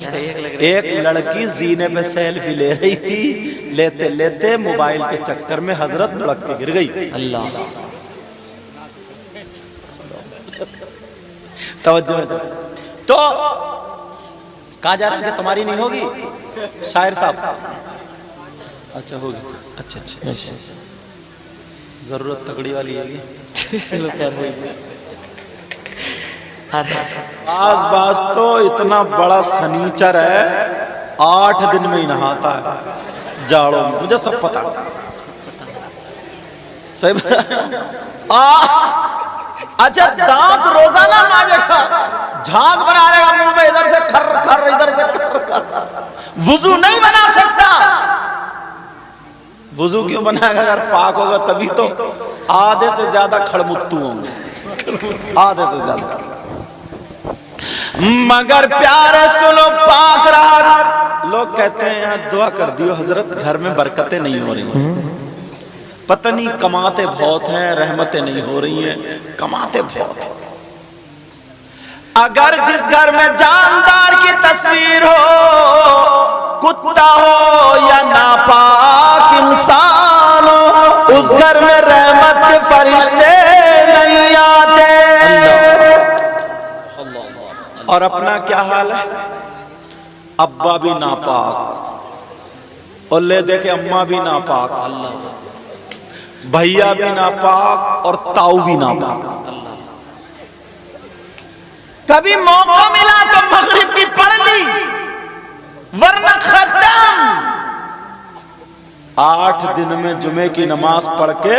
ایک لڑکی زینے پہ سیلفی لے رہی تھی، لیتے لیتے موبائل کے چکر میں حضرت لڑک کے گر گئی۔ اللہ توجہ تو کہاں جا رہے ہیں کہ تمہاری نہیں ہوگی شاعر صاحب؟ اچھا ہوگی، اچھا اچھا، ضرورت تگڑی والی ہے۔ چلو خیر ہوئی۔ باز تو اتنا بڑا سنیچر ہے، 8 دن میں ہی نہاتا ہے جاڑوں میں، مجھے سب پتا صحیح بتا۔ اچھا دانت روزانہ مانجے گا، جھاگ بنا لے گا منہ میں، ادھر سے کھر کھر ادھر سے کھر کھر، وضو نہیں بنا سکتا۔ وضو کیوں بنائے گا؟ اگر پاک ہوگا تبھی تو۔ آدھے سے زیادہ کھڑمتو ہوں گے، آدھے سے زیادہ۔ مگر پیارے سنو پاک رہا، لوگ کہتے ہیں یار دعا کر دیو حضرت گھر میں برکتیں نہیں ہو رہی ہیں، پتہ نہیں کماتے بہت ہیں رحمتیں نہیں ہو رہی ہیں، کماتے بہت ہیں۔ اگر جس گھر میں جاندار کی تصویر ہو، کتا ہو یا ناپاک انسان ہو، اس گھر میں رحمت کے فرشتے نہیں آتے۔ اور اپنا کیا حال ہے؟ ابا بھی ناپاک، اور لے دیکھے اماں بھی ناپاک، بھیا بھی ناپاک، اور تاؤ بھی ناپاک۔ کبھی موقع ملا تو مغرب کی پڑھ لی، ورنہ ختم۔ 8 دن میں جمعے کی نماز پڑھ کے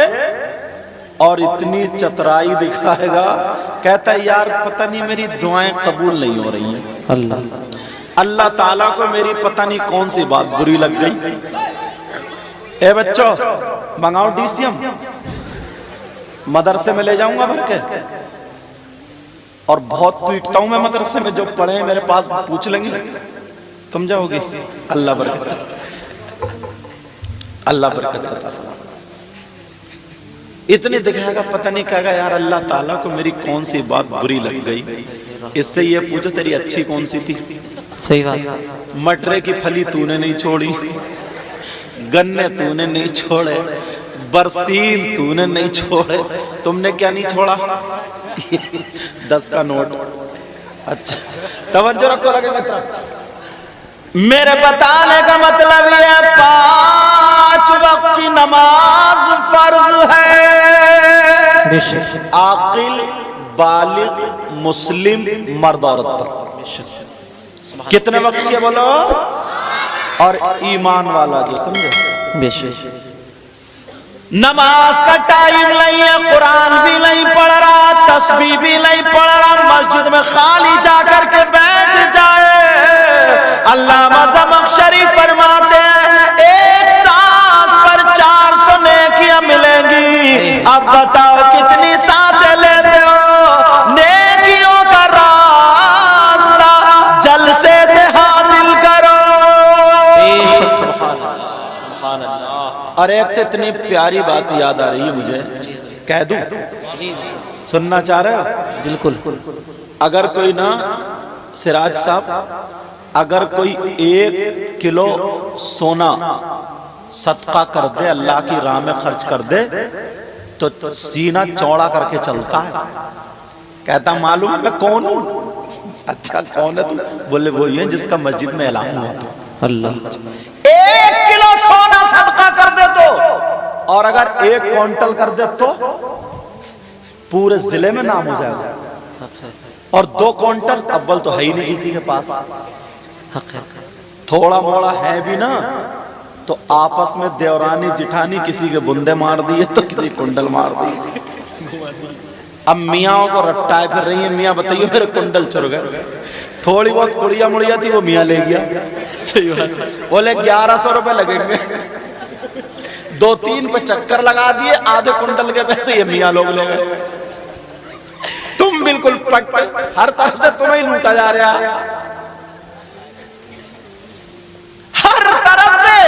اور اتنی چترائی دکھائے گا، کہتا ہے یار پتہ نہیں میری دعائیں قبول نہیں ہو رہی ہیں، اللہ تعالیٰ کو میری پتہ نہیں کون سی بات بری لگ گئی۔ اے بچوں منگاؤ ڈی سی ایم، مدرسے میں لے جاؤں گا بھر کے، اور بہت پیٹتا ہوں میں مدرسے میں، جو پڑھے ہیں میرے پاس پوچھ لیں گے، تم جاؤ گی؟ اللہ برکت، اللہ برکت عطا فرمائے۔ اتنی دکھائے گا، پتہ نہیں کہے گا یار اللہ تعالیٰ کو میری کون سی بات بری لگ گئی۔ اس سے یہ پوچھو تیری اچھی کون سی تھی؟ صحیح بات۔ مٹرے کی پھلی تو نے نہیں چھوڑی، گنے تو نے نہیں چھوڑے، برسین تو نے نہیں چھوڑے، تم نے کیا نہیں چھوڑا؟ 10 کا نوٹ۔ اچھا توجہ رکھو لگے مطلب، میرے بتانے کا مطلب یہ 5 وقت کی نماز فرض ہے۔ عاقل بالغ مسلم مرد عورت پر کتنے وقت کے بولو؟ اور ایمان والا جو سمجھے، نماز کا ٹائم نہیں ہے، قرآن بھی نہیں پڑھ رہا، تسبیح بھی نہیں پڑھ رہا، مسجد میں خالی جا کر کے بیٹھ جائے۔ علامہ زمخشری فرماتے ہیں 1 سانس پر 400 نیکیاں ملیں گی۔ اب بتاؤ کتنی سانسیں لیتے ہو؟ نیکیوں کا راستہ جلسے سے حاصل کرو۔ بے شک سبحان اللہ، سبحان اللہ۔ اور ایک تو اتنی پیاری بات یاد آ رہی ہے مجھے، کہہ دوں؟ سننا چاہ رہے ہو؟ بالکل۔ اگر کوئی نا سراج صاحب، اگر کوئی 1 کلو سونا صدقہ کر دے، اللہ کی راہ میں خرچ کر دے، تو سینہ چوڑا کر کے چلتا ہے۔ کہتا معلوم ہے میں کون ہوں؟ اچھا کون ہے تو؟ بولے وہی ہے جس کا مسجد میں اعلان ہوا تھا۔ اللہ 1 کلو سونا صدقہ کر دے تو، اور اگر 1 کوئنٹل کر دے تو پورے ضلع میں نام ہو جائے گا۔ اور 2 کوئنٹل اول تو ہے ہی نہیں کسی کے پاس، تھوڑا موڑا ہے بھی نا تو آپس میں دیورانی جٹھانی کسی کے بندے مار دیے تو کسی کنڈل مار دیے۔ اب میاں کو رٹائے پھر رہی ہیں، میاں بتائیے میرے کنڈل چر گئے، تھوڑی بہت کڑیا مڑیا تھی وہ میاں لے گیا۔ بولے 1100 روپے لگیں گے، 2-3 پہ چکر لگا دیے، آدھے کنڈل کے پیسے یہ میاں لوگ لے گئے۔ تم بالکل پٹ، ہر طرف سے تمہیں لوٹا جا رہا، ہر طرف سے۔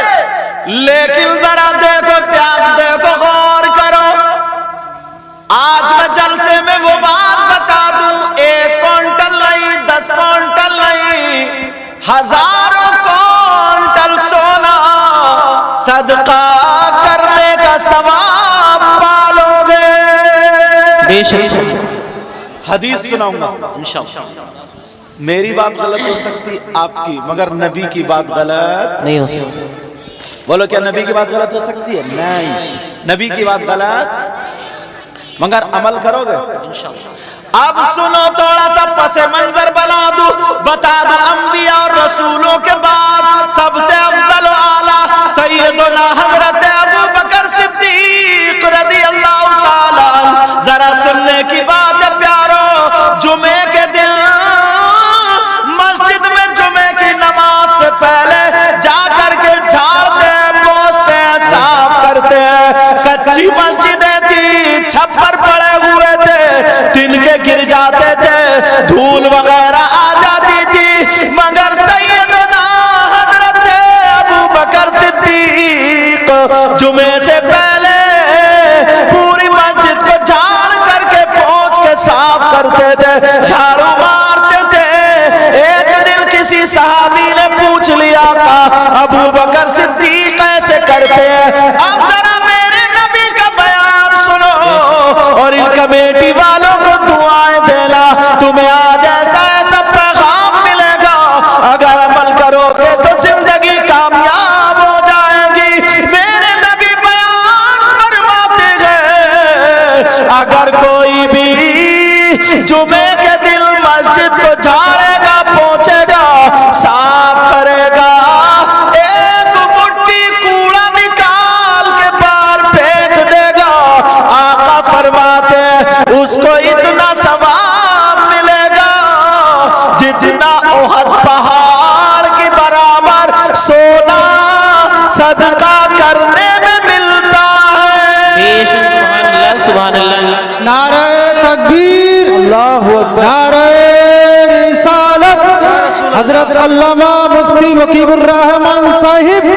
لیکن ذرا دیکھو پیار، دیکھو غور کرو۔ آج میں جلسے میں وہ بات بتا دوں، 1 کوئنٹل نہیں، 10 کوئنٹل نہیں، صدقہ کرنے کا ثواب پالو گے۔ بے شک حدیث سناؤں گا، انشاءاللہ میری بات غلط ہو سکتی آپ کی، مگر نبی کی بات غلط نہیں ہو سکتا۔ بولو کیا نبی کی بات غلط ہو سکتی ہے؟ نہیں، نبی کی بات غلط مگر عمل کرو گے انشاءاللہ۔ اب سنو تھوڑا سا پس منظر بتا دو انبیاء اور رسولوں کے بعد سب سے افضل و اعلیٰ سیدنا حضرت ابو بکر صدیق رضی اللہ تعالیٰ۔ ذرا سننے کی بات ہے پیارو، جمعے کے دن مسجد میں جمعے کی نماز سے پہلے جا کر کے جھاڑتے پوچھتے صاف کرتے، کچی مسجدیں تھی، چھپر پڑے ہوئے تھے، دن کے گر جاتے تھے، دھول وغیرہ آ جاتی تھی، مگر سیدنا حضرت ابو بکر صدیق جمعے سے پہلے پوری مسجد کو جھاڑ کر کے پوچھ کے صاف کرتے تھے، جھاڑو مارتے تھے۔ ایک دن کسی صحابی نے پوچھ لیا کہ ابو بکر صدیق ایسے کرتے ہیں، اب ذرا میرے نبی کا بیان سنو اور ان کمیٹی والوں کو دعائیں دینا، تمہیں آج ایسا ایسا پیغام ملے گا، اگر عمل کرو گے تو زندگی کامیاب ہو جائے گی۔ میرے نبی بیان فرماتے ہیں اگر کوئی بھی جمعے کے دن مسجد کو جھاڑے گا، پہنچے گا، صاف کرے گا، ایک مٹھی کوڑا نکال کے باہر پھینک دے گا، آقا فرماتے ہیں اس کو اتنا ثواب ملے گا جتنا احد پہاڑ کی برابر سونا صدقہ کرنے میں ملتا ہے۔ بے شک سبحان اللہ سبحان اللہ۔ نعرہ تکبیر، اللہ اکبر، نعرہ رسالت، حضرت علامہ مفتی مقیم الرحمن صاحب،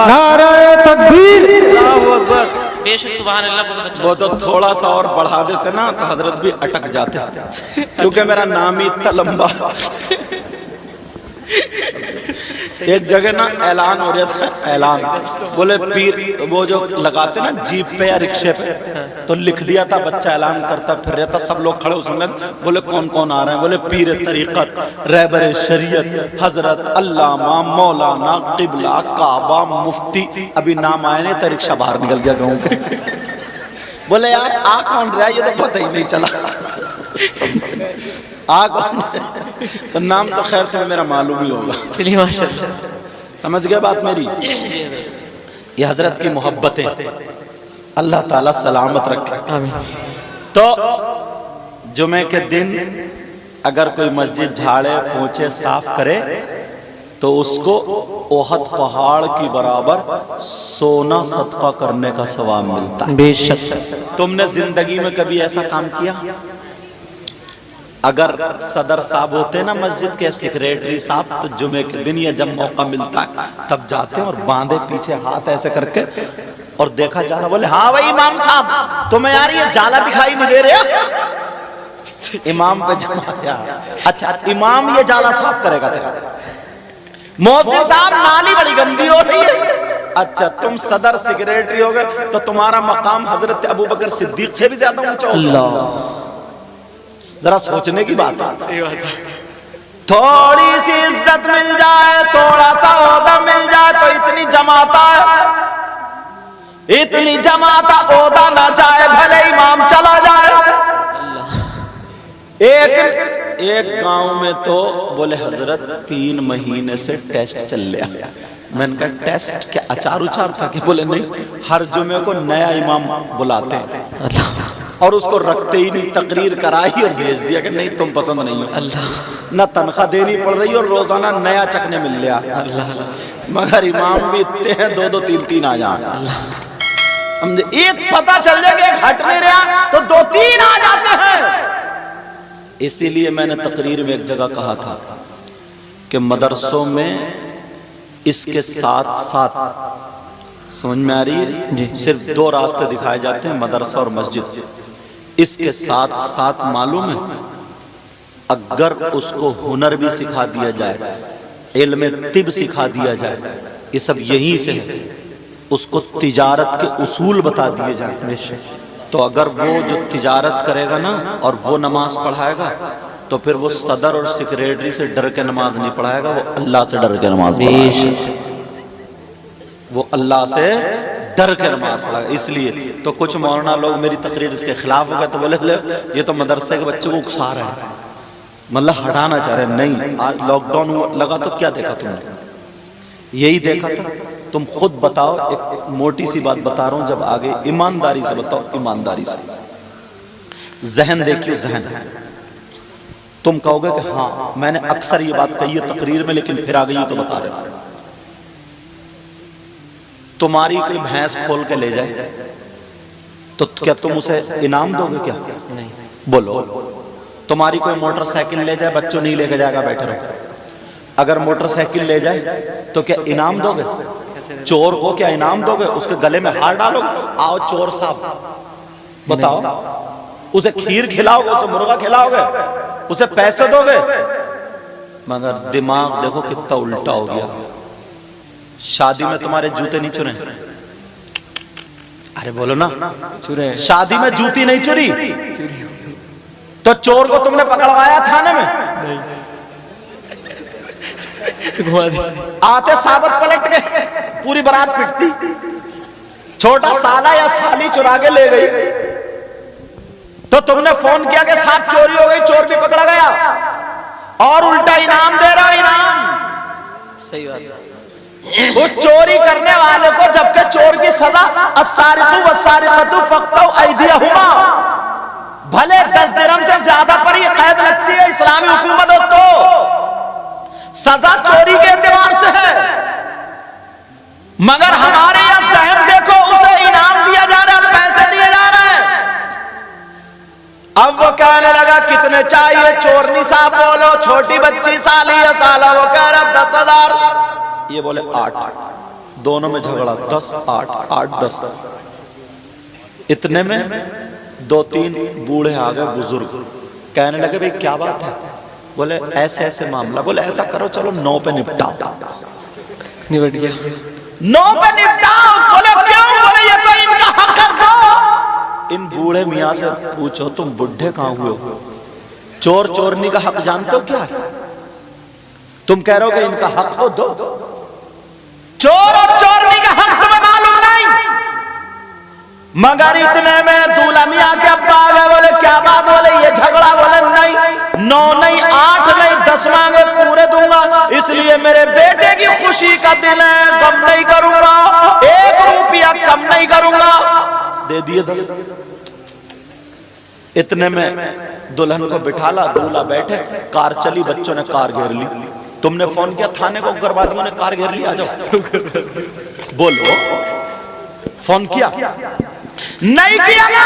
نعرہ تکبیر، اللہ اکبر۔ بے شک سبحان اللہ، بہت اچھا۔ وہ تو تھوڑا سا اور بڑھا دیتے نا تو حضرت بھی اٹک جاتے، کیونکہ میرا نام ہی اتنا لمبا۔ ایک جگہ نا اعلان ہو رہا تھا، اعلان بولے پیر وہ جو لگاتے نا جیپ پہ یا رکشے پہ، تو لکھ دیا تھا بچہ اعلان کرتا پھر رہتا، سب لوگ کھڑے سن رہے تھے، بولے کون کون آ رہے ہیں؟ بولے پیر طریقت، رہبر شریعت حضرت علامہ مولانا قبلہ کعبہ مفتی، ابھی نام آئے نہیں تو رکشہ باہر نکل گیا گاؤں کے۔ بولے یار آ کون رہا ہے یہ تو پتہ ہی نہیں چلا، آ کون تو نام تو خیر تمہیں میرا معلوم ہی ہوگا، چلیے ماشاءاللہ، سمجھ گئے بات میری؟ یہ حضرت کی محبتیں اللہ تعالیٰ سلامت رکھے۔ آمین۔ تو جمعے کے دن اگر کوئی مسجد جھاڑے پونچھے صاف کرے تو اس کو احد پہاڑ کی برابر سونا صدقہ کرنے کا ثواب ملتا ہے۔ بے شک۔ تم نے زندگی میں کبھی ایسا کام کیا؟ اگر صدر صاحب ہوتے نا مسجد کے سیکریٹری صاحب تو جمعے کے دن یا جب موقع ملتا ہے تب جاتے اور باندھے پیچھے ہاتھ ایسے کر کے اور دیکھا جا رہا، بولے ہاں بھائی امام صاحب تمہیں یار یہ جالا دکھائی نہیں دے رہے؟ امام پہ جمایا، اچھا امام یہ جالا صاف کرے گا تیرا؟ مؤذن صاحب نالی بڑی گندی ہو رہی ہے، اچھا تم صدر سیکریٹری ہو گئے تو تمہارا مقام حضرت ابو بکر صدیق سے بھی زیادہ اونچا ہوگا۔ ذرا سوچنے کی بات ہے، تھوڑی سی عزت مل جائے، تھوڑا سا عہدہ مل جائے تو اتنی جماعت ہے، اتنی جماعت عہدہ نہ جائے بھلے امام چلا جائے۔ ایک گاؤں میں تو بولے حضرت 3 مہینے سے ٹیسٹ چل لیا، میں نے کہا ٹیسٹ کیا اچار اچار تھا؟ کہ بولے نہیں، ہر جمعے کو نیا امام بلاتے ہیں اور اس کو رکھتے ہی نہیں، تقریر کرائی اور بھیج دیا کہ نہیں تم پسند نہیں ہو، نہ تنخواہ دینی پڑ رہی اور روزانہ نیا چکنے مل لیا، مگر امام بھی اتنے ہیں 2-2 3-3 آ جائیں، ایک پتہ چل جائے کہ ایک ہٹ نہیں رہا تو 2-3 آ جاتے ہیں۔ اسی لیے میں نے تقریر میں ایک جگہ کہا تھا کہ مدرسوں میں اس کے ساتھ ساتھ، سمجھ میں آ رہی ہے، صرف 2 راستے دکھائے جاتے ہیں، مدرسہ اور مسجد، اس کے ساتھ ساتھ معلوم ہے اگر اس کو ہنر بھی سکھا دیا جائے، علم طب سکھا دیا جائے، یہ سب یہیں سے ہے، اس کو تجارت کے اصول بتا دیے جائیں، تو اگر وہ جو تجارت کرے گا نا اور وہ نماز پڑھائے گا تو پھر وہ صدر اور سیکریٹری سے ڈر کے نماز نہیں پڑھائے گا، وہ اللہ سے ڈر کے نماز پڑھائے گا، وہ اللہ سے ڈر کے نماز پڑھائے گا۔ اس لیے تو کچھ مولانا لوگ میری تقریر اس کے خلاف ہو گئے تو بولے یہ تو مدرسے کے بچے کو اکسا رہے ہیں، مطلب ہٹانا چاہ رہے ہیں۔ نہیں، آج لاک ڈاؤن لگا تو کیا دیکھا تم نے؟ یہی دیکھا تھا۔ تم خود بتاؤ، ایک موٹی سی بات بتا رہا ہوں، جب آگے ایمانداری سے بتاؤ، ایمانداری سے ذہن دیکھیو، ذہن تم کہو گے کہ ہاں میں نے اکثر یہ بات کہی ہے تقریر میں، لیکن پھر آگے یہ تو بتا رہے ہوں۔ تمہاری کوئی بھینس کھول کے لے جائے تو کیا تم اسے انعام دو گے؟ کیا نہیں، بولو۔ تمہاری کوئی موٹر سائیکل لے جائے، بچوں نہیں لے کے جائے گا، بیٹھے رہو۔ اگر موٹر سائیکل لے جائے تو کیا انعام دو گے؟ چور کو کیا انعام دو گے؟ اس کے گلے میں ہار ڈالو گے؟ آؤ چور صاحب بتاؤ، اسے کھیر کھلاؤ گے، اسے مرغا کھلاؤ گے، اسے پیسے دو گے؟ مگر دماغ دیکھو کتنا الٹا ہو گیا۔ شادی میں تمہارے جوتے نہیں چرے؟ ارے بولو نا، شادی میں جوتی نہیں چری تو چور کو تم نے پکڑوایا تھانے میں؟ آتے ثابت پلٹ گئے، پوری برات پٹتی۔ چھوٹا سالہ یا سالی چرا کے لے گئی تو تم نے فون کیا کہ صاحب چوری ہو گئی، چور بھی پکڑا گیا، اور الٹا انعام دے رہا، انعام۔ صحیح بات۔ اس چوری کرنے والے کو جبکہ چور کی سزا السارق والسارقۃ فاقطعوا ایدیہما، بھلے 10 درہم سے زیادہ پر یہ قید لگتی ہے، اسلامی حکومت ہو تو سزا چوری کے اعتبار سے ہے، مگر ہمارے یہاں ذہن دیکھو، اسے انعام دیا جا رہا ہے، پیسے دیے جا رہے ہیں۔ اب وہ کہنے لگا کتنے چاہیے؟ چور نصاب بولو، چھوٹی بچی سالی یا سالہ، وہ کہہ رہا 10,000، یہ بولے 8، دونوں میں جھگڑا، 10 8 8 10۔ اتنے میں 2-3 بوڑھے آگئے بزرگ، کہنے لگے بھئی کیا بات ہے؟ بولے ایسے ایسے معاملہ۔ بولے ایسا کرو چلو 9 پہ نپٹاؤ، 9 پہ نپٹاؤ۔ بولے کیوں؟ بولے یہ تو ان کا حق ہے دو۔ ان بوڑھے میاں سے پوچھو تم بڈھے کہاں ہوئے ہو؟ چور چورنی کا حق جانتے ہو کیا ہے؟ تم کہہ رہے ہو کہ ان کا حق ہو دو۔ چور اور چورنی کا حق تمہیں معلوم نہیں، مگر اتنے میں دولہا میاں کے ابا آ گئے، بولے کیا بات؟ بولے یہ جھگڑا۔ بولے نہیں، 9 نہیں 8 نہیں 10 مانگے پورے دوں گا، اس لیے میرے بیٹے کی خوشی کا دل ہے، کم نہیں کروں گا، 1 روپیہ کم نہیں کروں گا۔ دے دیے 10۔ اتنے میں دلہن کو بٹھالا، دولہا بیٹھے، کار چلی، بچوں نے کار گھیر لی۔ تم نے فون کیا تھانے کو، اگروادیوں نے کار گھیر لی، آ جاؤ۔ بولو، فون کیا؟ نہیں کیا نا،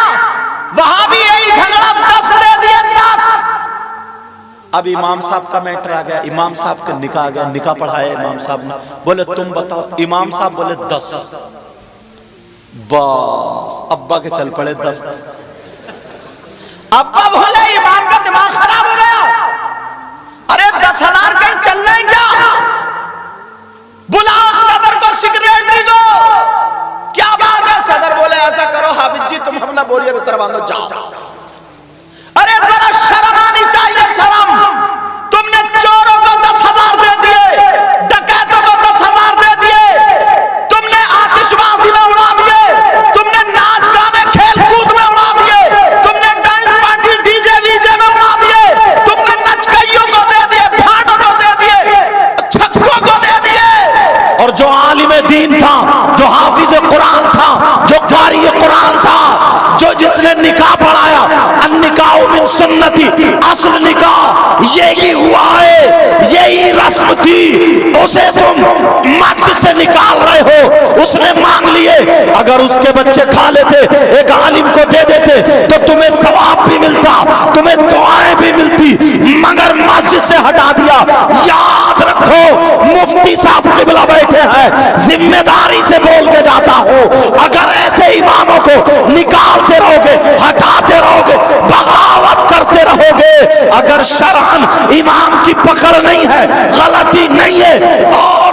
وہاں بھی یہی جھگڑا، 10 دے دیے 10۔ اب امام صاحب کا میٹر آ گیا، امام صاحب کے نکاح آ گیا، نکاح پڑھائے امام صاحب نے۔ بولے تم بتاؤ، امام صاحب بولے 10، بس ابا کے چل پڑے 10۔ ابا بولے امام کا دماغ خراب ہو گیا، ارے 10,000 کہیں چل رہے کیا؟ بلاؤ صدر کو، سیکریٹری کو، کیا بات ہے؟ صدر بولے ایسا کرو حافظ جی تم اپنا بوریہ بستر باندھو، جاؤ۔ ارے ذرا شرم آنی چاہیے، شرم۔ تم نے چوروں کو 10,000 دے دیے، ڈکیتوں کو 10,000 دے دیے، تم نے آتش بازی میں اڑا دیے، تم نے ناچ گانے کھیل کود میں اڑا دیے، تم نے ڈانس پارٹی ڈی جے وی جے میں اڑا دیے، تم نے نچکئیوں کو دے دیے، بھاڑوں کو دے دیے، چھکوں کو دے دیے۔ اور جو عالم دین تھا، جو حافظ قرآن تھا، جو قاری قرآن تھا، جو جس نے نکاح پڑھایا، النکاح من سنتی، اصل نکاح یہی ہوا ہے، یہی رسم تھی، اسے تم مسجد سے نکال رہے ہو۔ اس نے مانگ لیے، اگر اس کے بچے کھا لیتے، ایک عالم کو دے دیتے تو تمہیں ثواب بھی ملتا، تمہیں دعائیں بھی ملتی، مگر مسجد سے ہٹا دیا۔ یاد رکھو، مفتی صاحب قبلہ بیٹھے ہیں، ذمہ داری سے بول کے جاتا ہوں، اگر ایسے اماموں کو نکالتے رہو گے، ہٹاتے رہو گے، بغاوت کرتے رہو گے، اگر شرعاً امام کی پکڑ نہیں ہے، غلطی نہیں ہے، اور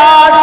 8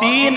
3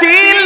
3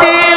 3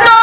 2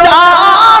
4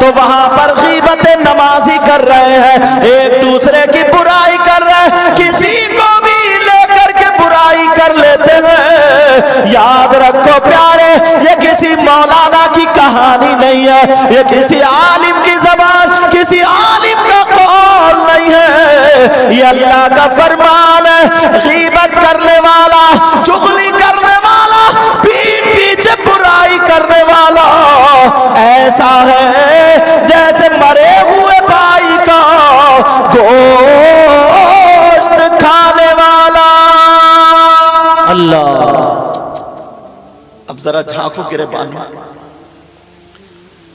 تو وہاں پر غیبت نمازی کر رہے ہیں، ایک دوسرے کی برائی کر رہے ہیں، کسی کو بھی لے کر کے برائی کر لیتے ہیں۔ یاد رکھو پیارے، یہ کسی مولانا کی کہانی نہیں ہے، یہ کسی عالم کی زبان، کسی عالم کا قول نہیں ہے، یہ اللہ کا فرمان ہے۔ غیبت کرنے والا، چغلی کرنے والا، پیٹھ پیچھے برائی کرنے والا ایسا ہے جیسے مرے ہوئے بھائی کا گوشت کھانے والا۔ اللہ، اب ذرا جھانکو گریبان میں،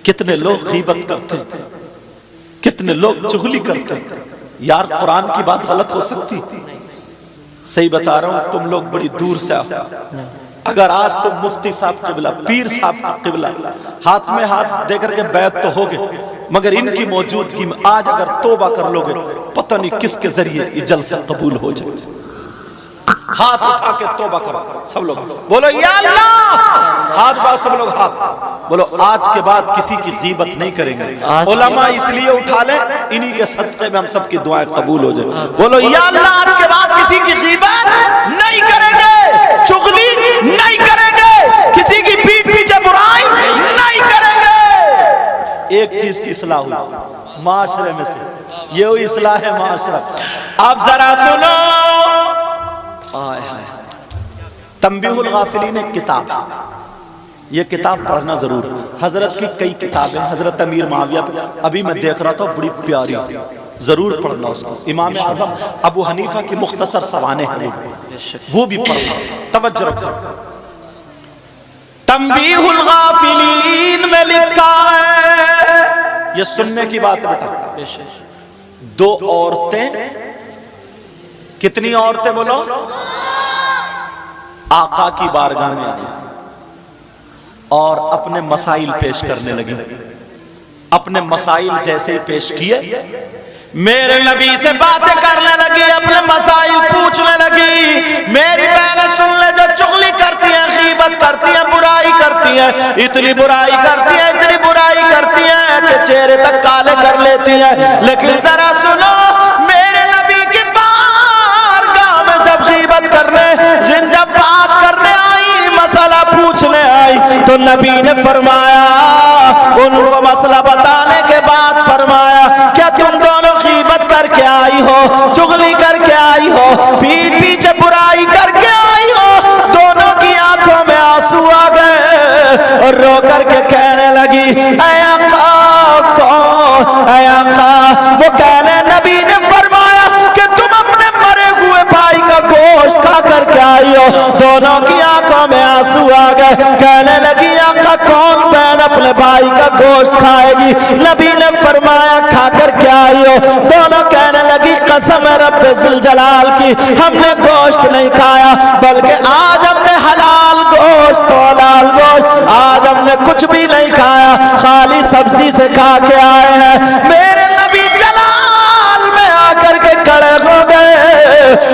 کتنے لوگ غیبت کرتے ہیں، کتنے لوگ چغلی کرتے ہیں۔ یار قرآن کی بات غلط ہو سکتی؟ صحیح بتا رہا ہوں، تم لوگ بڑی دور سے آتے ہیں۔ اگر آج تم مفتی صاحب قبلہ، پیر صاحب کا قبلہ ہاتھ میں ہاتھ دے کر کے بیعت تو ہوگے، مگر ان کی موجودگی میں آج اگر توبہ کر لوگے، پتہ نہیں کس کے ذریعے یہ جلسہ قبول ہو جائے۔ ہاتھ اٹھا کے توبہ کرو سب لوگ، بولو یا اللہ، ہاتھ باؤ سب لوگ، ہاتھ بولو آج کے بعد کسی کی غیبت نہیں کریں گے۔ علماء اس لیے اٹھا لیں انہی کے صدقے میں ہم سب کی دعائیں قبول ہو جائیں۔ بولو یا اللہ، آج کے بعد کسی کی غیبت نہیں کریں گے، چغلی نہیں کریں گے، کسی کی پیٹھ پیچھے برائی نہیں کریں گے۔ ایک چیز کی اصلاح ہوئی معاشرے میں سے، یہ ہوئی اصلاح ہے معاشرہ۔ اب ذرا سنو، تنبیہ الغافلین ایک کتاب، یہ کتاب پڑھنا ضرور۔ حضرت کی کئی کتابیں، حضرت امیر معاویہ پہ ابھی میں دیکھ رہا تھا، بڑی پیاری، ضرور پڑھنا اس کو۔ امام اعظم ابو حنیفہ کی مختصر سوانح ہیں، وہ بھی پڑھنا، توجہ رکھو۔ تنبیہ الغافلین میں لکھا ہے، یہ سننے کی بات ہے بیٹا، دو عورتیں، کتنی عورتیں بولو، آقا کی بارگاہ میں آئی اور اپنے مسائل پیش کرنے لگی۔ اپنے مسائل جیسے ہی پیش کیے، میرے نبی سے باتیں کرنے لگی، اپنے مسائل پوچھنے لگی۔ میری بہنیں سن لے، جو چغلی کرتی ہیں، غیبت کرتی ہیں، برائی کرتی ہیں، اتنی برائی کرتی ہیں، اتنی برائی کرتی ہیں کہ چہرے تک کالے کر لیتی ہیں۔ لیکن ذرا سنو، میرے نبی کی بارگاہ میں جب غیبت کرنے، جب بات کرنے آئی، مسئلہ پوچھنے آئی، تو نبی نے فرمایا، ان کو مسئلہ بتانے کے بعد فرمایا، کیا تم دونوں غیبت کر کے آئی ہو، چغلی کر کے آئی ہو، پیٹھ پیچھے برائی کر کے آئی ہو؟ دونوں کی آنکھوں میں آنسو آ گئے اور رو کر کے کہنے لگی، اے آقا کون، اے آقا وہ کہنے، نبی نے فرمایا کہ تم اپنے مرے ہوئے بھائی کا گوشت کھا کر کے آئی ہو۔ دونوں کی آنکھوں میں آنسو آ گئے، کہنے لگی آقا کون بہن اپنے بھائی کا گوشت کھائے گی؟ نبی نے فرمایا کھا کر کے آئی ہو؟ دونوں کہنے لگی قسم ہے رب ذوالجلال کی، ہم نے گوشت نہیں کھایا، بلکہ آج ہم نے حلال گوشت، حلال گوشت، آج ہم نے کچھ بھی نہیں کھایا، خالی سبزی سے کھا کے آئے ہیں۔ میرے نبی جلال میں آ کر کے کھڑے ہو گئے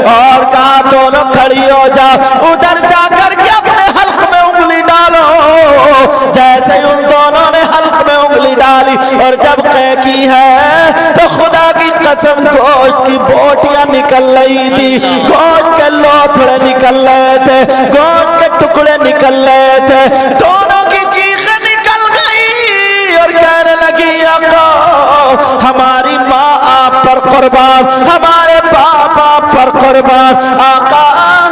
اور کہا دونوں کھڑی ہو جا، ادھر جا کر کے اپنے حلق میں انگلی ڈالو۔ جیسے ان دونوں نے حلق میں انگلی ڈالی اور جب قے کی ہے تو خدا کی قسم گوشت کی بوٹیاں نکل رہی تھی، گوشت کے لوتھڑے نکل رہے تھے، گوشت کے ٹکڑے نکل رہے تھے۔ دونوں کی چیخیں نکل گئی اور کہنے لگی آقا ہماری ماں آپ پر قربان، ہمارے باپ آپ پر قربان، آقا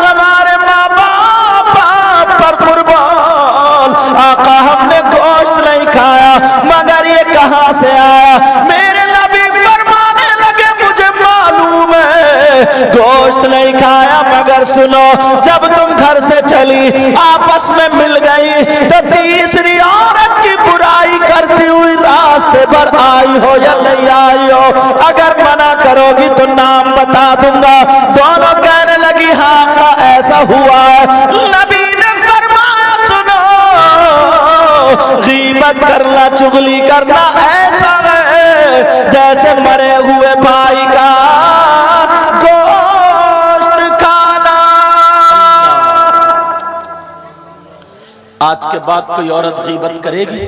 ہمارے ماں باپ آپ پر قربان، آقا ہم نے گوشت نہیں کھایا، مگر یہ کہاں سے آیا؟ میرے نبی فرمانے لگے مجھے معلوم ہے گوشت نہیں کھایا، مگر سنو جب تم گھر سے چلی آپس میں مل گئی تو تیسری عورت کی برائی کرتی ہوئی راستے پر آئی ہو یا نہیں آئی ہو؟ اگر منع کرو گی تو نام بتا دوں گا۔ دونوں کہنے لگی ہاں کا ایسا ہوا ہے۔ نبی نے فرمایا سنو، غیبت کرنا، چغلی کرنا ایسا ہے جیسے مرے ہوئے بھائی کا گوشت کھانا۔ آج کے بعد کوئی عورت غیبت کرے گی؟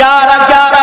11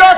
2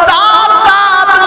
7-7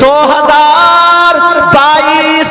2022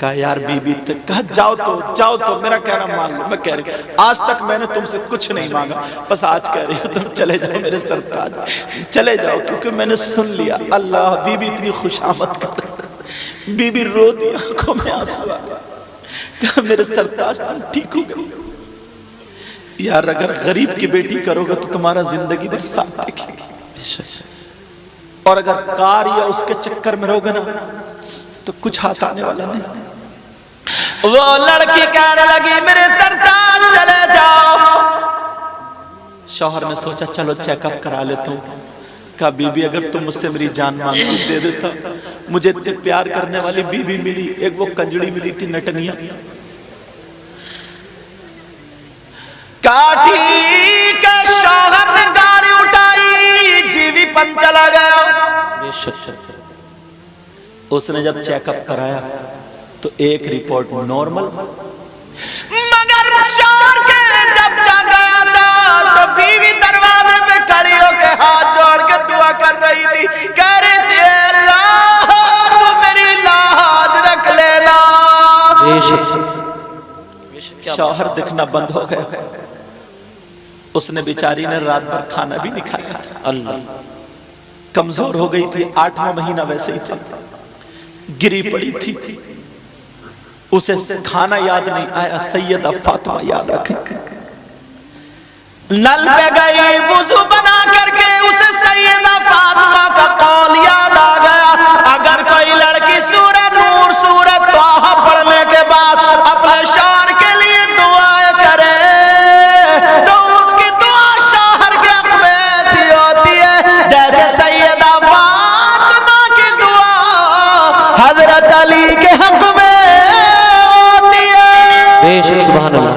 کہا یار بیوی تک کہا جاؤ تو میرا کہنا مان لو. میں کہہ رہی آج تک میں نے تم سے کچھ نہیں مانگا, بس آج کہہ رہی ہوں تم چلے جاؤ میرے سرتاج, چلے جاؤ, کیونکہ میں نے سن لیا. اللہ, بیوی اتنی خوش آمد کر رہی, بیوی رو دی, آنکھوں میں آنسو آ گئے. کہا میرے سرتاج تم ٹھیک ہو گئے. یار اگر غریب کی بیٹی کرو گے تو تمہارا زندگی بھر ساتھ دیکھے گی, اور اگر کار یا اس کے چکر میں رہو گے نا تو کچھ ہاتھ آنے والا نہیں. وہ لڑکی کہنے لگی میرے سرتاج چلے جاؤ. شوہر نے سوچا چلو چیک اپ کرا لیتا ہوں. کہا بی بی اگر تم مجھ سے میری جان مانگتی دے دیتا. مجھے اتنے پیار کرنے والی بی بی ملی, ایک وہ کنجڑی ملی تھی نٹنیا. کاٹھی کے شوہر نے گاڑی اٹھائی, جیوی پن چلا گیا. اس نے جب چیک اپ کرایا تو ایک رپورٹ نارمل, مگر شوہر کے جب جا گیا تھا تو بیوی دروازے پہ کھڑی ہو کے ہاتھ جوڑ کے دعا کر رہی تھی, کہہ رہی تھی اللہ تو میری لاج رکھ لینا. شوہر دکھنا بند ہو گیا. اس نے بیچاری نے رات بھر کھانا بھی نہیں کھایا تھا. اللہ, کمزور ہو گئی تھی, 8واں مہینہ ویسے ہی تھا, گری پڑی تھی. اسے کھانا یاد نہیں آیا, سیدہ فاطمہ یاد آ گئی. نل پہ گئی, وضو بنا کر کے اسے سیدہ فاطمہ کا قول یاد آ گیا, اگر کوئی لڑکی سورہ نور سورہ طٰہٰ پڑھنے کے بعد اپنے شوہر کے لیے دعائیں کرے تو اس کی دعا شوہر کے حق میں ایسی ہوتی ہے جیسے سیدہ فاطمہ کی دعا حضرت علی کے حق میں. سبحان اللہ.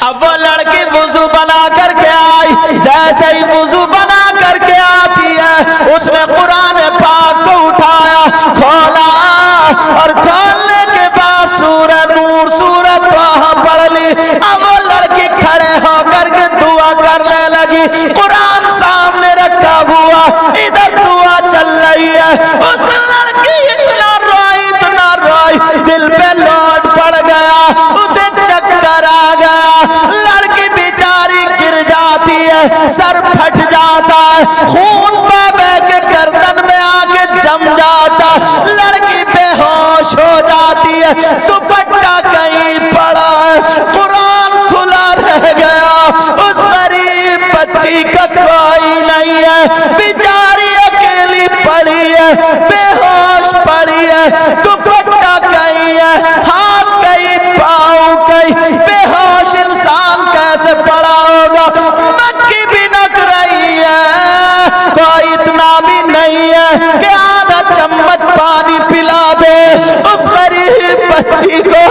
اب وہ لڑکی وضو بنا کر کے آئی, جیسے ہی وضو بنا کر کے آتی ہے اس نے قرآن پاک کو اٹھایا, کھولا, اور کھولنے کے بعد سورہ نور سورہ طٰہٰ پڑھ لی. اب وہ لڑکی کھڑے ہو کر کے دعا کرنے لگی, قرآن سامنے رکھا ہوا, ادھر دعا چل رہی ہے. اس لڑکی اتنا روئی, دل پہ لوٹ پڑ گیا, اسے چکر آ گیا. لڑکی بیچاری گر جاتی ہے, سر پھٹ جاتا ہے, خون بہ کے گردن میں آ کے جم جاتا. لڑکی بے ہوش ہو جاتی ہے, دوپٹہ کہیں پڑا ہے, قرآن کھلا رہ گیا. اس غریب بچی کا کوئی نہیں ہے, بیچاری اکیلی پڑی ہے, بے ہوش پڑی ہے, دوپٹہ کہیں ہے, ہاتھ کہیں, پاؤں کہیں, بے ہوش انسان کیسے پڑا ہوگا. مکی بھی نک رہی ہے, کوئی اتنا بھی نہیں ہے کہ آدھا چمچ پانی پلا دے اس غریب بچی کو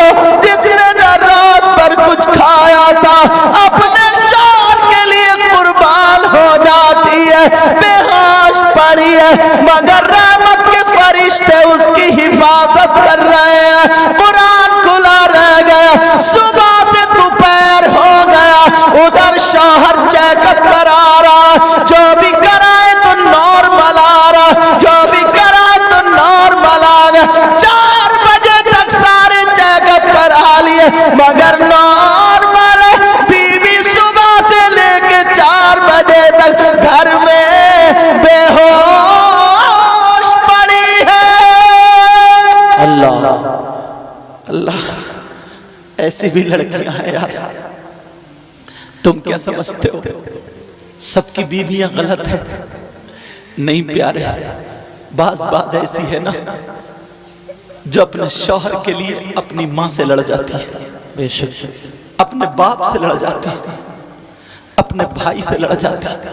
جس نے نہ رات پر کچھ کھایا تھا, اپنے شوہر کے لیے قربان ہو جاتی ہے, بے ہوش پڑی ہے, مگر رحمت کے فرشتے اس کی حفاظت کر رہے ہیں. قرآن کھلا رہ گیا, صبح سے دوپہر ہو گیا, ادھر شوہر چیک اپ کرا رہا, جو بھی کرائے تو نارمل آ رہا, جو بھی کرائے تو نارمل آ گیا. 4 بجے تک سارے چیک اپ کرا لیے مگر نارمل ہے. بیوی صبح سے لے کے 4 بجے تک گھر میں بے ہوش پڑی ہے. اللہ اللہ, ایسی بھی لڑکیاں ہیں یار. تم کیا سمجھتے ہو سب کی بیویاں غلط ہیں؟ نہیں پیارے, بعض ایسی ہے نا جو اپنے شوہر کے لیے اپنی ماں سے لڑ جاتی ہے, بے شک, اپنے باپ سے لڑ جاتی ہے, اپنے بھائی سے لڑ جاتی ہے,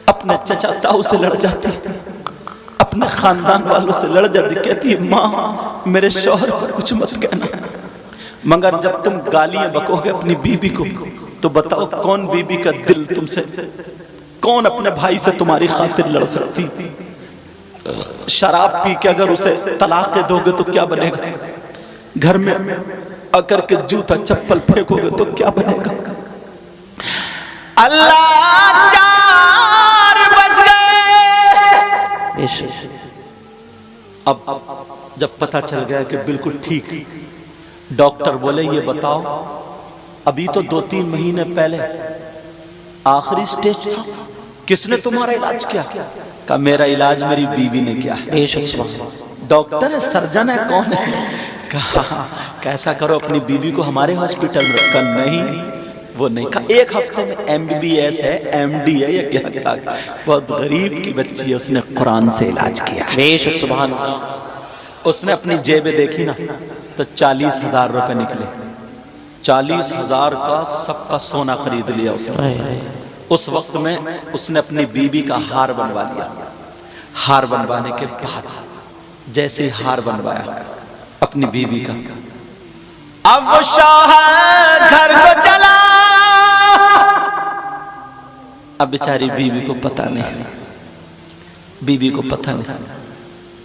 اپنے چچا تاؤ سے لڑ جاتی ہے, اپنے خاندان والوں سے لڑ جاتی. کہتی ہے ماں میرے شوہر کو کچھ مت کہنا. مگر جب تم گالیاں بکو گے اپنی بیوی کو تو بتاؤ کون بیوی کا دل تم سے, کون اپنے بھائی سے تمہاری خاطر لڑ سکتی. شراب پی کے اگر اسے طلاق دو گے تو کیا بنے گا, گھر میں آ کر کے جوتا چپل پھینکو گے تو کیا بنے گا. اللہ 4 بج گئے, اب جب پتہ چل گیا کہ بالکل ٹھیک، ڈاکٹر بولے یہ بتاؤ ابھی تو 2-3 مہینے پہلے آخری سٹیج تھا، کس نے تمہارا علاج کیا؟ کہا میرا علاج میری بیوی نے کیا ہے۔ بے شک سبحان اللہ۔ ڈاکٹر ہے، سرجن ہے، کون ہے؟ کہا کیسا کرو اپنی بیوی کو ہمارے ہاسپٹل میں رکھا، نہیں وہ نہیں۔ کہا 1 ہفتے میں MBBS ہے، MD ہے، یا کیا بہت غریب کی بچی ہے، اس نے قرآن سے علاج کیا۔ بے شک سبحان اللہ۔ اس نے اپنی جیبیں دیکھی نا تو 40,000 روپے نکلے، 40,000 کا سب کا سونا خرید لیا اس نے۔ اس وقت میں اس نے اپنی بیوی کا ہار بنوا لیا۔ ہار بنوانے کے بعد جیسے ہی ہار بنوایا اپنی بیوی کا، اب وہ شوہر گھر کو چلا، اب بیچاری بیوی کو پتہ نہیں، بیوی کو پتہ نہیں،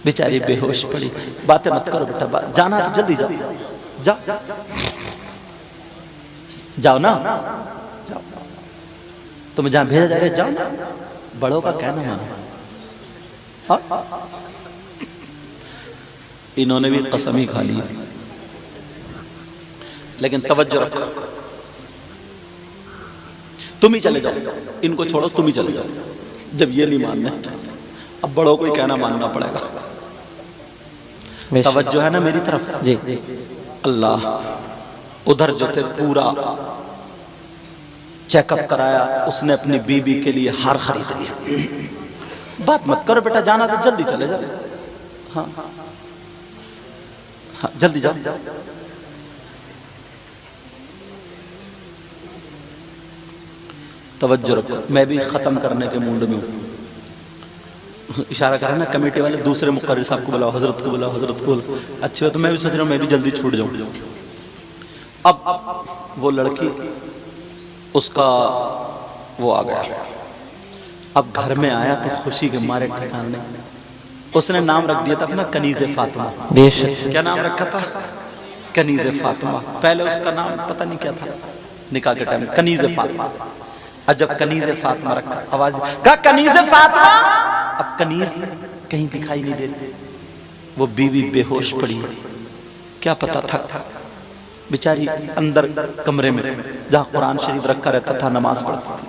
بیچاری بے ہوش پڑی۔ باتیں مت کرو بیٹا، جانا تو جلدی جاؤ، جاؤ جاؤ نا، جاؤ تمہیں جہاں بھیجا جا رہا ہے جاؤ نا، بڑوں کا کہنا مانو۔ انہوں نے بھی قسم ہی کھا لی، لیکن توجہ رکھو، تم ہی چلے جاؤ، ان کو چھوڑو، تم ہی چلے جاؤ۔ جب یہ نہیں ماننا اب بڑوں کو ہی کہنا ماننا پڑے گا۔ توجہ ہے نا میری طرف؟ جی اللہ ادھر جو تھے پورا چیک اپ کرایا، اس نے اپنی بیوی کے لیے ہار خرید لیا۔ بات مت کرو بیٹا، جانا تو جلدی چلے جاؤ، ہاں جلدی جاؤ۔ توجہ رکھو، میں بھی ختم کرنے کے موڈ میں ہوں۔ اشارہ کر رہے ہیں نا کمیٹی والے، دوسرے مقرر صاحب کو بلاؤ، حضرت کو بلاؤ، حضرت کو بلاؤ۔ اچھا تو میں بھی سوچ رہا ہوں میں بھی جلدی چھوٹ جاؤں۔ اب وہ لڑکی اس کا وہ آ گیا، اب گھر میں آیا تو خوشی کے مارے ٹھکان نہیں۔ اس نے نام رکھ دیا تھا اپنا کنیز فاطمہ۔ بے شک۔ کیا نام رکھا تھا؟ کنیز فاطمہ۔ پہلے اس کا نام پتہ نہیں کیا تھا، نکاح کے ٹائم کنیز فاطمہ۔ اب جب کنیز فاطمہ رکھا، آواز کہا کنیز فاطمہ، اب کنیز کہیں دکھائی نہیں دیتی۔ وہ بیوی بے ہوش پڑی، کیا پتا تھا بیچاری اندر کمرے میں جہاں قرآن شریف رکھا رہتا تھا نماز پڑھتی تھی۔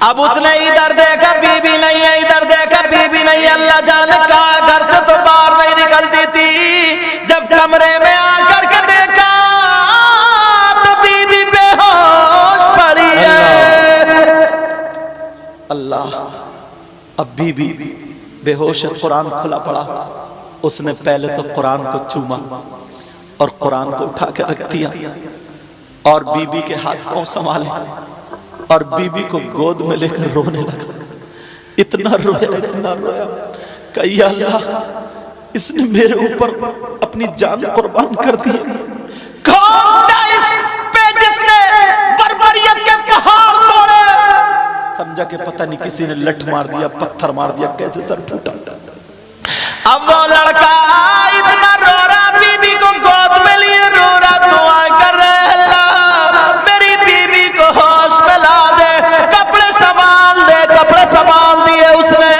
اب اس نے ادھر دیکھا بیوی نہیں ہے، ادھر دیکھا بیوی نہیں ہے، اللہ جانے کہا گھر سے تو باہر نہیں نکلتی تھی۔ جب کمرے میں آ کر کے دیکھا تو بیوی بے ہوش پڑی ہے۔ اللہ، اب بیوی بے ہوش ہے، قرآن کھلا پڑا۔ اس نے پہلے تو قرآن کو چوما اور قرآن کو اٹھا کے رکھ دیا اور بیوی کے ہاتھ پاؤں سنبھالے اور بیوی کو گود میں لے کر رونے لگا۔ اتنا رویا کہ یا اللہ، اس نے میرے اوپر اپنی جان قربان کر دی۔ کون تھا اس پہ جس نے بربریت کے پہاڑ توڑے؟ سمجھا کہ پتہ نہیں کسی نے لٹ مار دیا، پتھر مار دیا، کیسے سر پھوٹا۔ اب وہ لڑکا اتنا رو رہا، بیوی کو گود میں لیے رو رہا، دعا کر رہے اللہ میری بیوی کو ہوش میں لا دے، کپڑے سنبھال دے۔ کپڑے سنبھال دیے اس نے،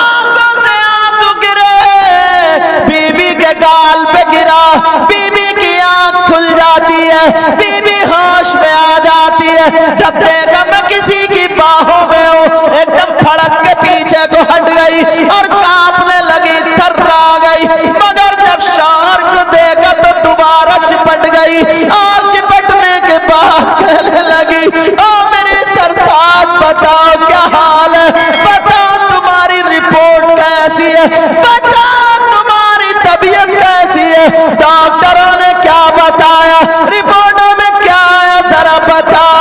آنکھوں سے آنسو گرے، بیوی کے گال پہ گرا، بیوی کی آنکھ کھل جاتی ہے، بیوی ہوش میں آ جاتی ہے۔ جب دیکھا میں کسی کی باہوں میں ہوں، ایک دم پھڑک کے پیچھے کو ہٹ گئی اور کانپنے لگی، تھر آ گئی۔ مگر جب شوہر کو دیکھا تو دوبارہ چپٹ گئی اور چپٹنے کے بعد کہنے لگی او میرے سرتاج بتاؤ کیا حال ہے، بتاؤ تمہاری رپورٹ کیسی ہے، بتاؤ تمہاری طبیعت کیسی ہے، ڈاکٹروں نے کیا بتایا، رپورٹوں میں کیا آیا ذرا بتاؤ۔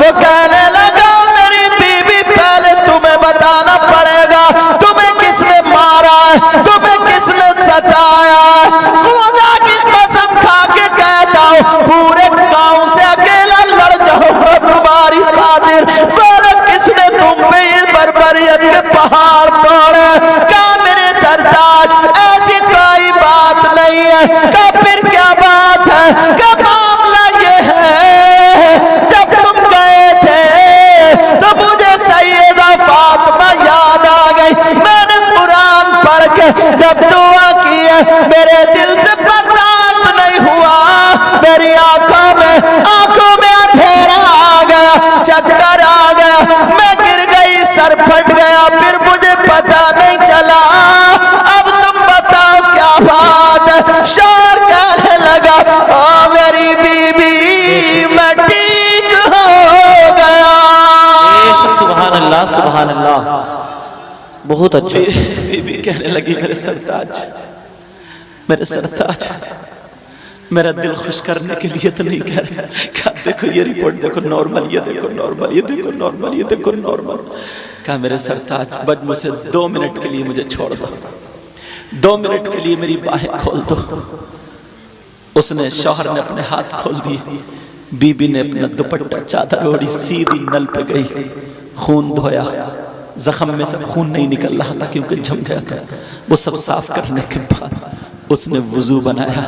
وہ کہنے لگا میری بیوی پہلے تمہیں بتانا پڑے گا تمہیں کس نے مارا ہے، تمہیں کس نے ستایا ہے۔ خدا کی قسم کھا کے کہتا ہوں پورے گاؤں سے اکیلا لڑ جاؤں گا تمہاری خاطر، بولے کس نے تم پہ یہ بربریت کے پہاڑ توڑے؟ کہا میرے کے جب دعا کی ہے میرے دل سے برداشت نہیں ہوا، میری آنکھوں میں اندھیرا آ گیا، چکر آ گیا، میں گر گئی، سر پھٹ گیا، پھر مجھے پتا نہیں چلا۔ اب تم بتاؤ کیا بات ہے؟ شوہر کہنے لگا او میری بیوی میں ٹھیک ہو گیا۔ سبحان اللہ سبحان اللہ، بہت اچھا۔ بیوی کہنے لگی میرے سرتاج، میرے سرتاج، میرا دل خوش کرنے کے لیے تو نہیں کہہ رہا، کہا دیکھو یہ رپورٹ دیکھو نارمل، یہ دیکھو نارمل، یہ دیکھو نارمل، یہ دیکھو نارمل۔ کہا میرے سرتاج بج مجھ سے 2 منٹ کے لیے مجھے چھوڑ دو، 2 منٹ کے لیے میری باہیں کھول دو۔ اس نے، شوہر نے اپنے ہاتھ کھول دیے، بی بی نے اپنا دوپٹہ چادر اوڑھی، سیدھی نل پہ گئی، خون دھویا، زخم میں سے خون نہیں نکل رہا تھا کیونکہ جم گیا تھا، وہ سب صاف کرنے کے بعد اس نے وضو بنایا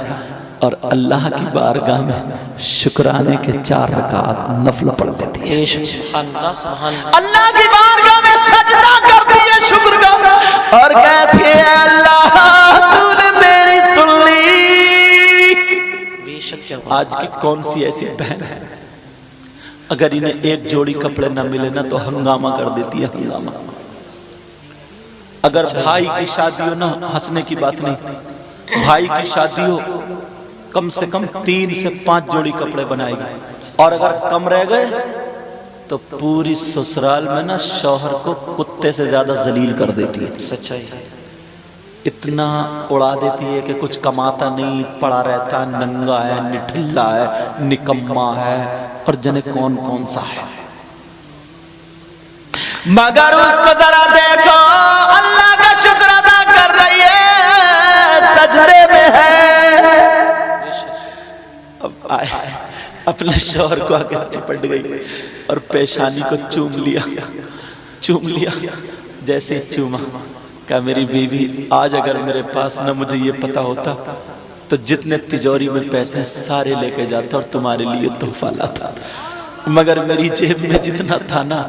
اور اللہ کی بارگاہ میں شکرانے کے 4 رکعت نفل پڑھ لیتی ہے۔ سبحان اللہ سبحان اللہ، اللہ کی بارگاہ میں سجدہ کرتی ہے شکر کا، اور کہتی ہے اللہ تو نے میری سن لی۔ بے شک کیا آج کی کون سی ایسی بہن ہے اگر انہیں ایک جوڑی کپڑے نہ ملے نا تو ہنگامہ کر دیتی ہے، ہنگامہ۔ اگر بھائی کی شادی ہو نا، ہنسنے کی بات نہیں، بھائی کی شادی ہو کم سے کم 3 سے 5 جوڑی کپڑے بنائے گی، اور اگر کم رہ گئے تو پوری سسرال میں نا شوہر کو کتے سے زیادہ ذلیل کر دیتی ہے، سچائی ہے۔ اتنا اڑا دیتی ہے کہ کچھ کماتا نہیں، پڑا رہتا، ننگا ہے، نٹھلا ہے، نکما ہے، اور جنے کون کون سا ہے۔ مگر اس کو ذرا دیکھو، اللہ کا شکر ادا کر رہی ہے، سجدے میں ہے۔ اب آئے اپنے شوہر کو آگے چپٹ گئی اور پیشانی کو چوم لیا، جیسے ہی چوما، کہا میری بیوی آج اگر میرے پاس نہ مجھے یہ پتا ہوتا تو جتنے تجوری میں پیسے سارے لے کے جاتا اور تمہارے لیے تحفہ لاتا، مگر میری جیب میں جتنا تھا نا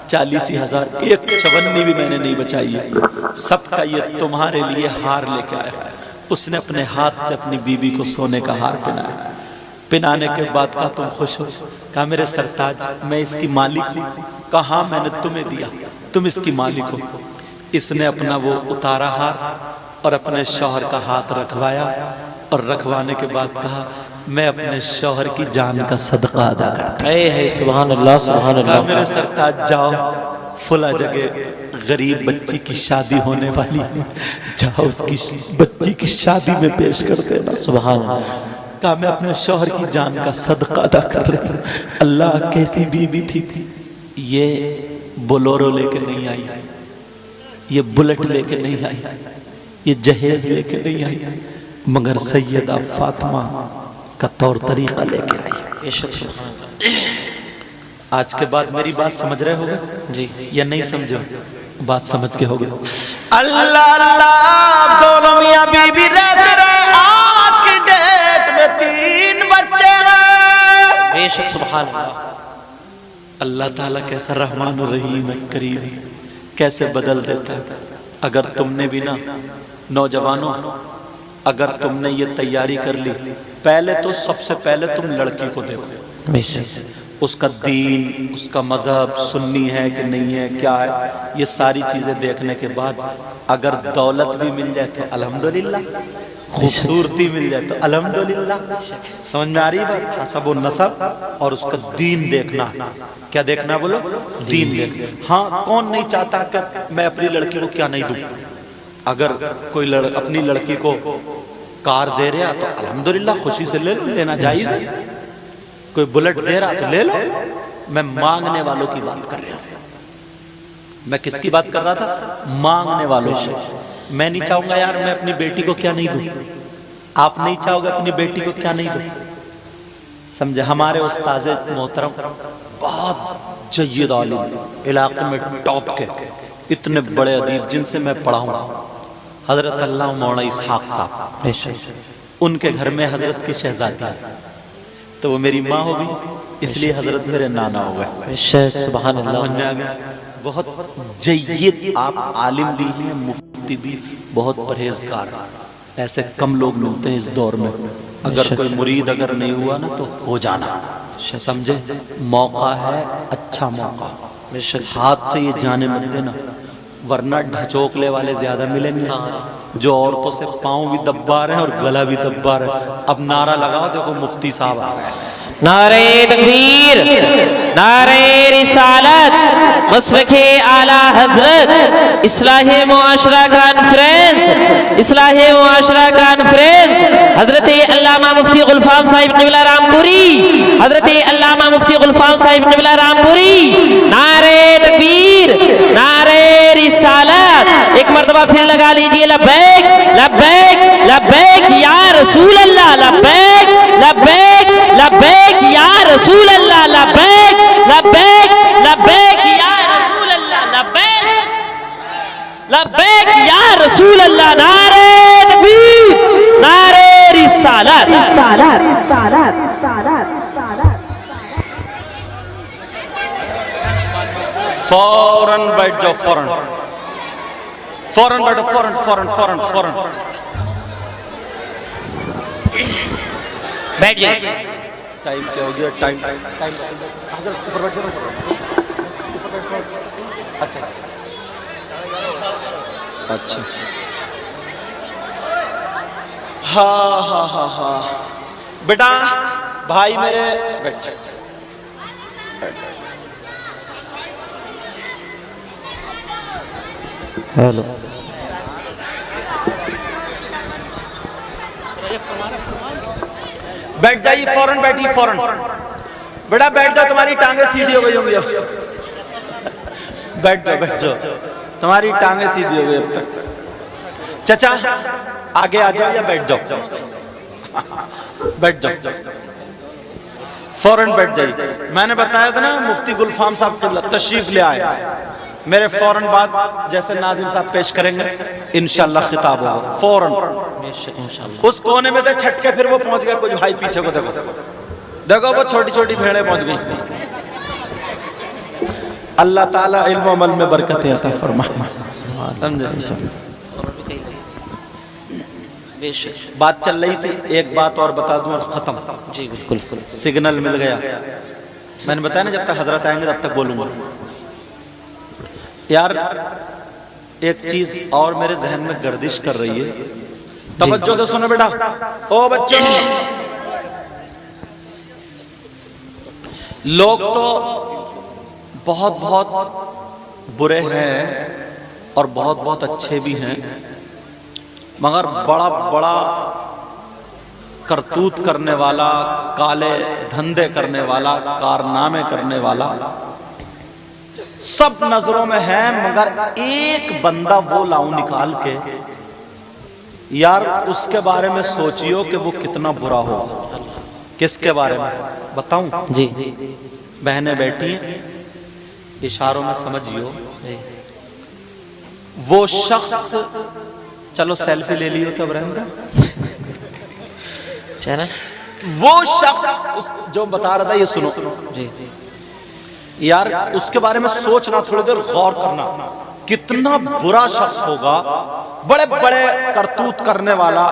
40,000، ایک چونی بھی میں نے نہیں بچائی ہے، سب کا یہ تمہارے لیے ہار لے کے آیا۔ اس نے اپنے ہاتھ سے اپنی بیوی کو سونے کا ہار پہنایا، پہنانے کے بعد کہا تم خوش ہو؟ کہا میرے سرتاج میں اس کی مالک ہوں۔ کہا ہاں میں نے تمہیں دیا، تم اس کی مالک ہو۔ اس نے اپنا وہ اتارا ہار اور اپنے شوہر کا ہاتھ رکھوایا، اور رکھوانے کے بعد کہا میں اپنے شوہر کی جان کا صدقہ ادا کرتا ہوں۔ اے سبحان اللہ سبحان کہا اللہ، میرے سرتاج جاؤ، فلاں جگہ غریب بچی کی شادی ہونے والی ہے، جاؤ اس کی بچی کی شادی میں پیش کر دینا۔ سبحان اللہ، کہا میں اپنے شوہر کی جان کا صدقہ ادا کر رہی ہوں۔ اللہ کیسی بیوی تھی، یہ بولورو لے کے نہیں آئی، یہ بلٹ لے کے نہیں آئی، یہ جہیز لے کے نہیں آئی، مگر سیدہ فاطمہ کا طور طریقہ لے کے آئی۔ بے شک سبحان اللہ۔ آج کے بعد میری بات سمجھ رہے ہوگے جی یا نہیں سمجھو؟ بات سمجھ کے ہوگے۔ اللہ اللہ، دونوں میاں بیوی رہتے رہے، آج کی ڈیٹ میں 3 بچے ہیں۔ بے شک سبحان اللہ، اللہ تعالیٰ کیسا رحمان الرحیم ہے، کریم، کیسے بدل دیتا ہے۔ اگر تم نے بھی نا نوجوانوں، اگر تم نے یہ تیاری کر لی، پہلے تو سب سے پہلے تم لڑکی کو دیکھو، بے شک اس کا دین، اس کا مذہب سنی ہے کہ نہیں ہے، کیا ہے، یہ ساری چیزیں دیکھنے کے بعد اگر دولت بھی مل جائے تو الحمدللہ، خوبصورتی مل جائے تو الحمدللہ، سمجھ میں آ رہی بات؟ حسب و نسب اور اس کا دین دیکھنا۔ کیا دیکھنا بولو؟ دین دیکھنا۔ ہاں کون نہیں چاہتا کہ میں اپنی لڑکی کو کیا نہیں دوں؟ اگر کوئی اپنی لڑکی کو کار دے رہا تو الحمدللہ خوشی سے لے لو، لینا جائز ہے۔ کوئی بلٹ دے رہا تو لے لو۔ میں مانگنے والوں کی بات کر رہا ہوں۔ میں کس کی بات کر رہا تھا؟ مانگنے والوں سے۔ میں نہیں چاہوں گا یار میں اپنی بیٹی کو کیا نہیں دوں، آپ نہیں چاہو گے اپنی بیٹی کو کیا نہیں دوں، سمجھے؟ ہمارے استاذ محترم بہت جید عالم، علاقے میں ٹاپ کے اتنے بڑے ادیب جن سے میں پڑھا ہوں، حضرت اللہ مولانا اسحاق صاحب، ان کے گھر میں حضرت کی شہزادی ہے، تو وہ میری ماں ہوگی، اس لیے حضرت میرے نانا ہو گئے۔ سبحان اللہ، بہت جید آپ عالم بھی ہیں، مفتی بھی، بہت پرہیزگار، ایسے کم لوگ ملتے ہیں اس دور میں. اگر کوئی مرید اگر نہیں ہوا نا تو ہو جانا، سمجھے؟ موقع ہے، اچھا موقع، ہاتھ سے یہ جانے مت دینا، ورنہ ڈھچوکلے والے زیادہ ملیں گے جو عورتوں سے پاؤں بھی دبا رہے ہیں اور گلا بھی دبا رہے ہیں. اب نعرہ لگاؤ، دیکھو مفتی صاحب آ گئے. نعرہ تکبیر، نعرہ رسالت، مسلک اعلی حضرت، اصلاح معاشرہ کانفرنس، اصلاح معاشرہ کانفرنس، حضرت علامہ مفتی غلفام صاحب قبلہ رامپوری، حضرت علامہ مفتی غلفام صاحب قبلہ رامپوری. نعرہ تکبیر، نعرہ رسالت. ایک مرتبہ پھر لگا لیجئے لبیک لبیک لبیک یا رسول اللہ، لبیک لبیک لبیک یا رسول اللہ، لبیک لبیک لبیک یا رسول اللہ، لبیک لبیک یا رسول اللہ. نعرہ تکبیر، نعرہ رسالت. فوراً بیٹھ جاؤ، فوراً فوراً بیٹھو، فوراً فوراً فوراً فوراً بیٹھ جائے. ٹائم کیا ہو گیا؟ ٹائم اچھا. ہاں ہاں ہاں ہاں بیٹا، بھائی میرے بیٹھ. ہیلو. بیٹھ جائیے، فوراً بیٹھیے، فوراً. بیٹا بیٹھ جاؤ، تمہاری ٹانگیں سیدھی ہو گئی ہوں گی. اب بیٹھ جاؤ، بیٹھ جاؤ، تمہاری ٹانگیں سیدھی ہو گئی اب تک. چچا آگے آ جاؤ یا بیٹھ جاؤ؟ بیٹھ جاؤ، فوراً بیٹھ جائیے. میں نے بتایا تھا نا مفتی غلفام صاحب قبلہ تشریف لے آئے. میرے فوراً بعد جیسے ناظم صاحب پیش کریں گے انشاءاللہ خطاب ہوگا. فوراً اس کونے میں سے چھٹ کے پھر وہ پہنچ گیا. کچھ بھائی پیچھے کو دیکھو، دیکھو وہ چھوٹی چھوٹی بھیڑیں پہنچ گئی. اللہ تعالیٰ علم و عمل میں برکتیں عطا فرمائے. سمجھے؟ بات چل رہی تھی، ایک بات اور بتا دوں اور ختم. جی بالکل. سگنل مل گیا. میں نے بتایا نا جب تک حضرت آئیں گے تب تک بولوں گا. یار ایک چیز اور میرے ذہن میں گردش کر رہی ہے، توجہ سے سنو بیٹا. او بچوں، لوگ تو بہت بہت برے ہیں اور بہت بہت اچھے بھی ہیں، مگر بڑا بڑا کرتوت کرنے والا، کالے دھندے کرنے والا، کارنامے کرنے والا سب نظروں میں ہے. مگر ایک بندہ وہ لاؤں نکال کے، یار اس کے بارے میں سوچیو کہ وہ کتنا برا ہوگا. کس کے بارے میں بتاؤں؟ جی بہنیں بیٹھی ہیں، اشاروں میں سمجھیو. وہ شخص، چلو سیلفی لے لیو تو ابراہیم کا. وہ شخص جو بتا رہا تھا، یہ سنو جی. یار اس کے بارے میں سوچنا، تھوڑی دیر غور کرنا، کتنا برا شخص ہوگا. بڑے بڑے کرتوت کرنے والا.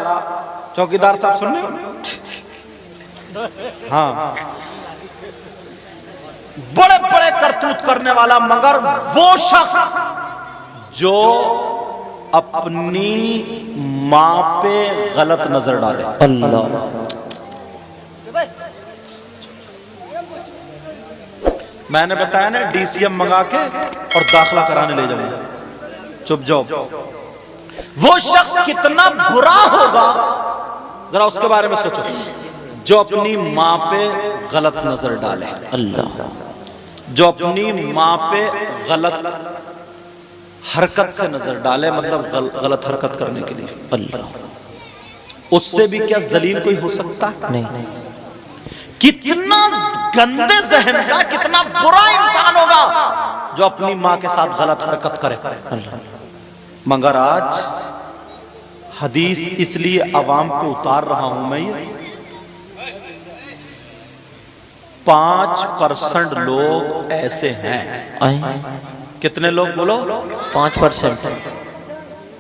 چوکیدار صاحب سننے ہو؟ ہاں، بڑے بڑے کرتوت کرنے والا، مگر وہ شخص جو اپنی ماں پہ غلط نظر ڈالے. اللہ. میں نے بتایا نا ڈی سی ایم منگا کے اور داخلہ کرانے لے جاؤں. چپ جاؤ. وہ شخص کتنا برا ہوگا ذرا اس کے بارے میں سوچو، جو اپنی ماں پہ غلط نظر ڈالے. اللہ. جو اپنی ماں پہ غلط حرکت سے نظر ڈالے، مطلب غلط حرکت کرنے کے لیے. اللہ. اس سے بھی کیا ذلیل کوئی ہو سکتا؟ نہیں. کتنا گندے ذہن کا، کتنا برا انسان ہوگا جو اپنی ماں کے ساتھ غلط حرکت کرے. مگر آج حدیث اس لیے عوام پہ اتار رہا ہوں میں، 5% لوگ ایسے ہیں. کتنے لوگ بولو؟ 5%.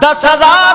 10,000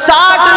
60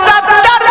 70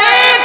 1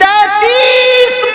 33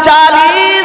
40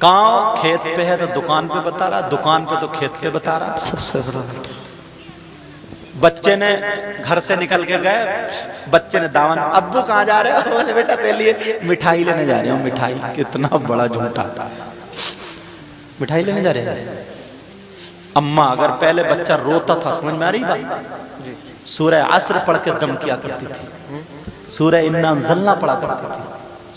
کہاں کھیت پہ ہے تو دکان پہ بتا رہا، دکان پہ تو کھیت پہ بتا رہا۔ سب سے بڑا بچے نے گھر سے نکل کے گئے، بچے نے دامن، ابو کہاں جا رہے ہو؟ بولے بیٹا تیرے لیے مٹھائی لینے جا رہے ہوں۔ مٹھائی، کتنا بڑا جھوٹا، مٹھائی لینے جا رہے ہیں۔ اماں اگر پہلے بچہ روتا تھا، سمجھ میں آ رہی بات، سورہ عصر پڑھ کے دم کیا کرتی تھی، سورہ انا انزلنا پڑھا کرتی تھی،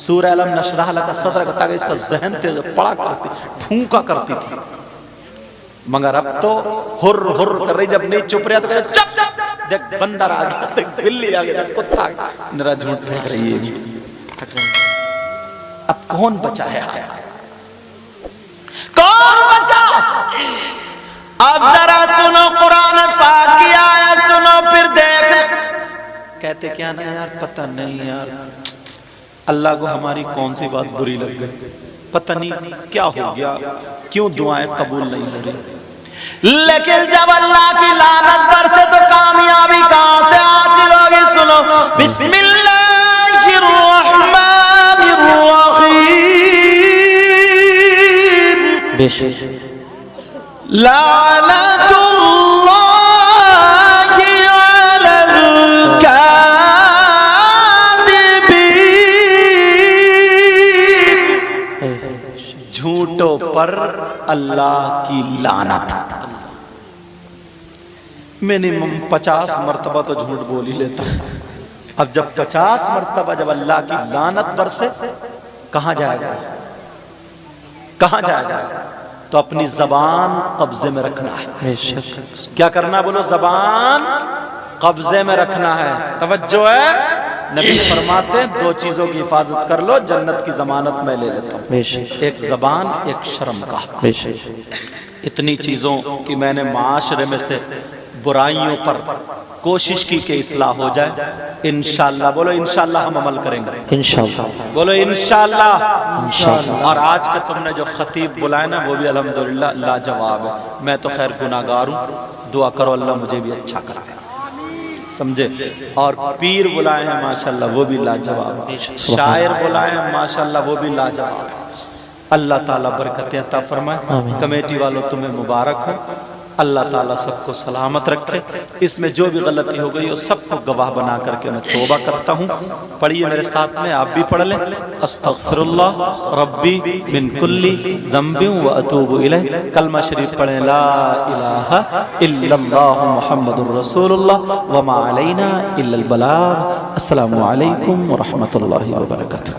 سورہ علم نشرح لک صدرک، تاکہ اس کا ذہن تیز پڑھا کرتی، پھونکا کرتی تھی۔ مگر اب تو ہر ہر کر رہی، جب نہیں چپ رہا تو کہہ رہے چپ، دیکھ بندر آ گیا، دیکھ بلی آ گیا، دیکھ کتا آ گیا، میرا جھوٹ پھینک رہی ہے۔ اب کون بچا ہے؟ کون بچا؟ اب ذرا سنو قرآن پاک کی آیت سنو، پھر دیکھ۔ کہتے کیا نا یار، پتہ نہیں یار اللہ کو ہماری کون سی بات بری لگ گئی، پتہ نہیں کیا ہو گیا، کیوں دعائیں قبول نہیں ہو رہی۔ لیکن جب اللہ کی لعنت پر سے تو کامیابی کہاں سے حاصل ہوگی؟ سنو، بسم اللہ الرحمن الرحیم، لعنت اللہ علی الکاذبین، جھوٹوں پر اللہ کی لعنت۔ منیمم 50 مرتبہ تو جھوٹ بول ہی لیتا ہوں۔ اب جب 50 مرتبہ جب اللہ کی لعنت برسے، کہاں جائے گا؟ کہاں جائے گا؟ تو اپنی زبان قبضے میں رکھنا ہے۔ کیا کرنا؟ بولو، زبان قبضے میں رکھنا ہے۔ توجہ ہے، نبی فرماتے ہیں 2 چیزوں کی حفاظت کر لو، جنت کی ضمانت میں لے لیتا ہوں، ایک زبان، ایک شرم کا۔ اتنی چیزوں کی میں نے معاشرے میں سے برائیوں پر کوشش کی کہ اصلاح ہو جائے۔ انشاءاللہ، بولو انشاءاللہ ہم عمل کریں گے، انشاءاللہ، بولو انشاءاللہ۔ اور آج کے تم نے جو خطیب بلائے نا، وہ بھی الحمدللہ لاجواب ہے۔ میں تو خیر گناہگار ہوں، دعا کرو اللہ مجھے بھی اچھا کر دے، سمجھے۔ اور پیر بلائے ہیں ماشاءاللہ، وہ بھی لاجواب ہے، شاعر بلائے ہیں ماشاءاللہ، وہ بھی لاجواب ہے۔ اللہ تعالیٰ برکتیں عطا فرمائے۔ کمیٹی والوں تمہیں مبارک ہو، اللہ تعالیٰ سب کو سلامت رکھے۔ اس میں جو بھی غلطی ہو گئی وہ سب کو گواہ بنا کر کے میں توبہ کرتا ہوں۔ پڑھیے میرے ساتھ میں، آپ بھی پڑھ لیں، استغفر اللہ ربی من کل ذنب واتوب الیہ۔ کلمہ شریف پڑھیں، لا الہ الا اللہ محمد الرسول اللہ وما علینا الا البلاغ۔ السلام علیکم ورحمۃ اللہ وبرکاتہ۔